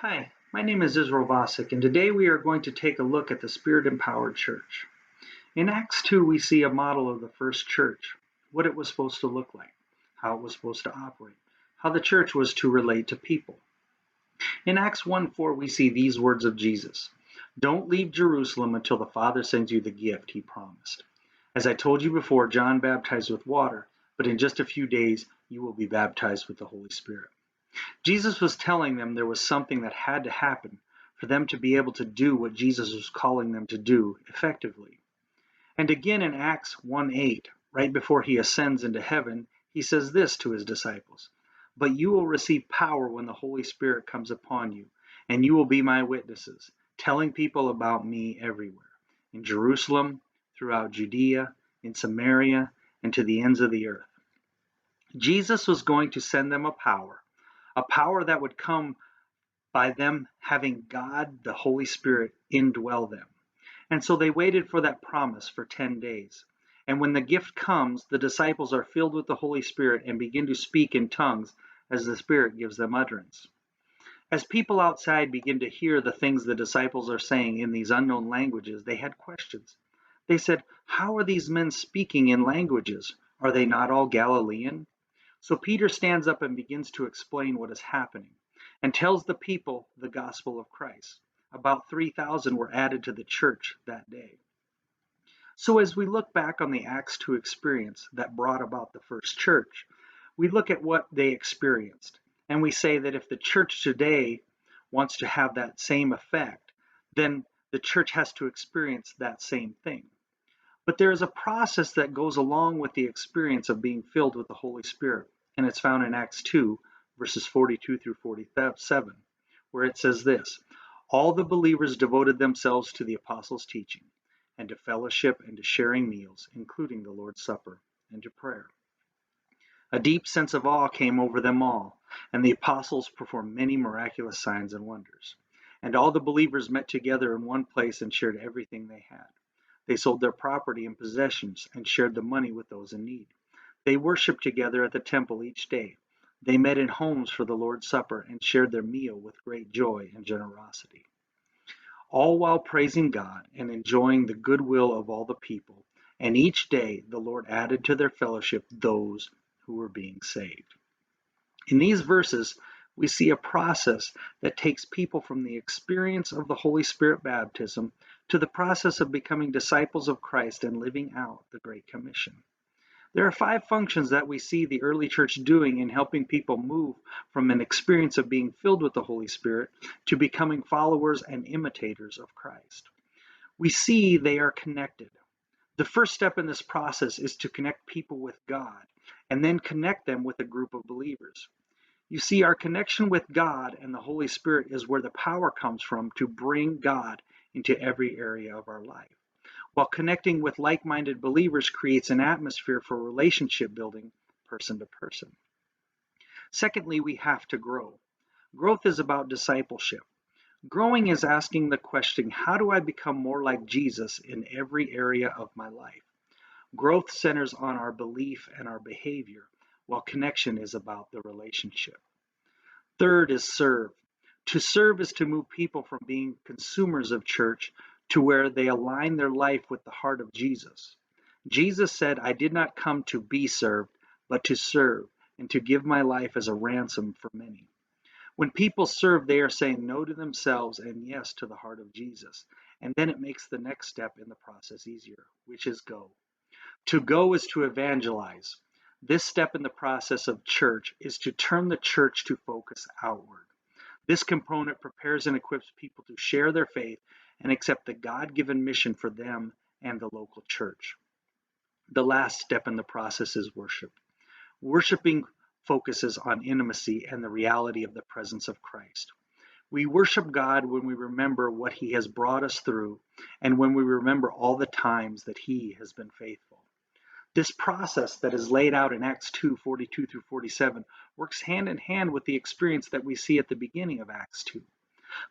Hi, my name is Israel Vosick, and today we are going to take a look at the Spirit-empowered church. In Acts 2, we see a model of the first church, what it was supposed to look like, how it was supposed to operate, how the church was to relate to people. In Acts 1:4, we see these words of Jesus: "Don't leave Jerusalem until the Father sends you the gift he promised. As I told you before, John baptized with water, but in just a few days you will be baptized with the Holy Spirit." Jesus was telling them there was something that had to happen for them to be able to do what Jesus was calling them to do effectively. And again in Acts 1:8, right before he ascends into heaven, he says this to his disciples: "But you will receive power when the Holy Spirit comes upon you, and you will be my witnesses, telling people about me everywhere, in Jerusalem, throughout Judea, in Samaria, and to the ends of the earth." Jesus was going to send them a power that would come by them having God, the Holy Spirit, indwell them. And so they waited for that promise for 10 days. And when the gift comes, the disciples are filled with the Holy Spirit and begin to speak in tongues as the Spirit gives them utterance. As people outside begin to hear the things the disciples are saying in these unknown languages, they had questions. They said, "How are these men speaking in languages? Are they not all Galilean?" So Peter stands up and begins to explain what is happening and tells the people the gospel of Christ. About 3,000 were added to the church that day. So as we look back on the Acts 2 experience that brought about the first church, we look at what they experienced. And we say that if the church today wants to have that same effect, then the church has to experience that same thing. But there is a process that goes along with the experience of being filled with the Holy Spirit, and it's found in Acts 2, verses 42 through 47, where it says this: "All the believers devoted themselves to the apostles' teaching, and to fellowship, and to sharing meals, including the Lord's Supper, and to prayer. A deep sense of awe came over them all, and the apostles performed many miraculous signs and wonders. And all the believers met together in one place and shared everything they had. They sold their property and possessions and shared the money with those in need. They worshiped together at the temple each day. They met in homes for the Lord's Supper and shared their meal with great joy and generosity, all while praising God and enjoying the goodwill of all the people. And each day the Lord added to their fellowship those who were being saved." In these verses, we see a process that takes people from the experience of the Holy Spirit baptism to the process of becoming disciples of Christ and living out the Great Commission. There are 5 functions that we see the early church doing in helping people move from an experience of being filled with the Holy Spirit to becoming followers and imitators of Christ. We see they are connected. The first step in this process is to connect people with God and then connect them with a group of believers. You see, our connection with God and the Holy Spirit is where the power comes from to bring God into every area of our life, while connecting with like-minded believers creates an atmosphere for relationship building person to person. Secondly, we have to grow. Growth is about discipleship. Growing is asking the question, how do I become more like Jesus in every area of my life? Growth centers on our belief and our behavior, while connection is about the relationship. Third is serve. To serve is to move people from being consumers of church to where they align their life with the heart of Jesus. Jesus said, "I did not come to be served, but to serve, and to give my life as a ransom for many." When people serve, they are saying no to themselves and yes to the heart of Jesus. And then it makes the next step in the process easier, which is go. To go is to evangelize. This step in the process of church is to turn the church to focus outward. This component prepares and equips people to share their faith and accept the God-given mission for them and the local church. The last step in the process is worship. Worshiping focuses on intimacy and the reality of the presence of Christ. We worship God when we remember what He has brought us through and when we remember all the times that He has been faithful. This process that is laid out in Acts 2, 42 through 47 works hand in hand with the experience that we see at the beginning of Acts 2.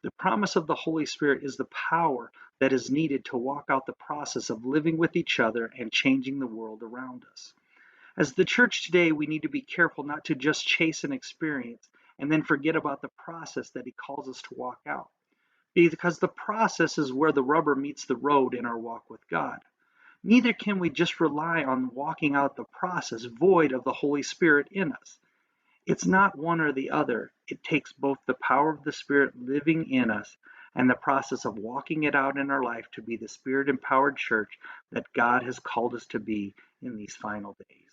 The promise of the Holy Spirit is the power that is needed to walk out the process of living with each other and changing the world around us. As the church today, we need to be careful not to just chase an experience and then forget about the process that he calls us to walk out. Because the process is where the rubber meets the road in our walk with God. Neither can we just rely on walking out the process void of the Holy Spirit in us. It's not one or the other. It takes both the power of the Spirit living in us and the process of walking it out in our life to be the Spirit empowered church that God has called us to be in these final days.